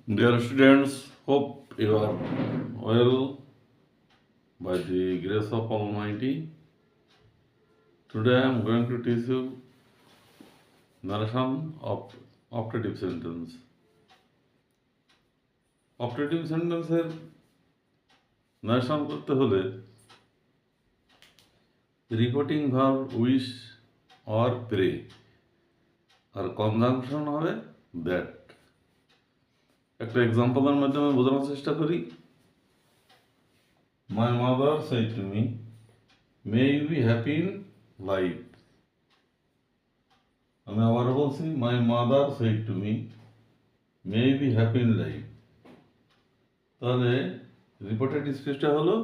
Dear students, hope you are well by the grace of Almighty. Today I am going to teach you narration of optative sentence. Optative sentence এর narration করতে হলে reporting verb wish or pray R conjunction হবে that. একটা এক্সাম্পলের মাধ্যমে বোঝানোর চেষ্টা করি। My mother said to me, may you be happy in life. আমি আবার বলছি, my mother said to me, may you be happy in life. তাহলে রিপোর্টেড স্পিচটা হলো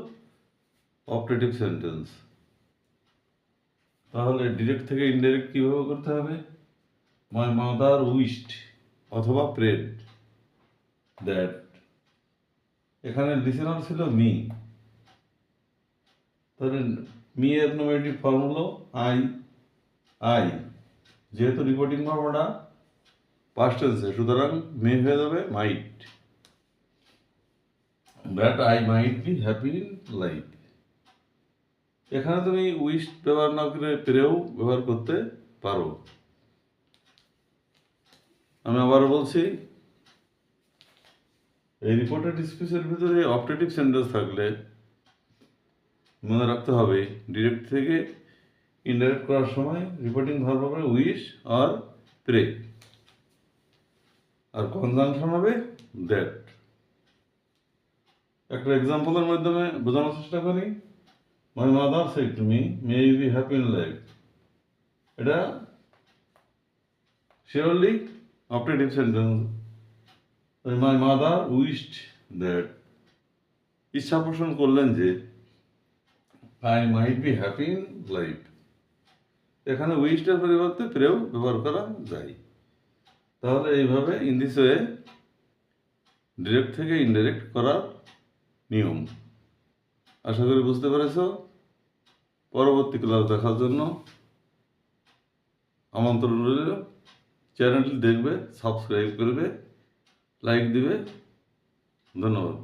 অপটেটিভ সেন্টেন্স। তাহলে ডিরেক্ট থেকে ইনডাইরেক্ট কিভাবে করতে হবে? my mother wished অথবা prayed that. এখানে লিসেনার ছিল মি, তাহলে মি এর নোমেটিভ ফর্ম হলো আই। যেহেতু রিপোর্টিং ফর্মটা পাস্ট টেন্সে, সুতরাং মে হয়ে যাবে might. That I might be happy in life. এখানে তুমি উইশ ব্যবহার না করে প্রেও ব্যবহার করতে পারো। আমি আবার বলছি, এই রিপোর্টেড স্পিচের ভিতরে অপটেটিভ সেন্টেন্স থাকলে মনে রাখতে হবে ডিরেক্ট থেকে ইনডাইরেক্ট করার সময় রিপোর্টিং ভার্ব হবে উইশ আর প্রে, আর কনজাংশন হবে দ্যাট। একটা এক্সাম্পলের মাধ্যমে বোঝানোর চেষ্টা করি। My mother said to me, may you be happy in life. এটা surely optative sentence. My mother wished that, ইচ্ছা পোষণ করলেন যে I might be happy in life. এখানে উইশটার পরিবর্তে প্রেও ব্যবহার করা যায়। তাহলে এইভাবে ইন দিস ওয়ে ডিরেক্ট থেকে ইনডাইরেক্ট করার নিয়ম। আশা করি বুঝতে পেরেছ। পরবর্তী ক্লাস দেখার জন্য আমন্ত্রণ রইল। চ্যানেলটি দেখবে, সাবস্ক্রাইব করবে, লাইক দিবে। ধন্যবাদ।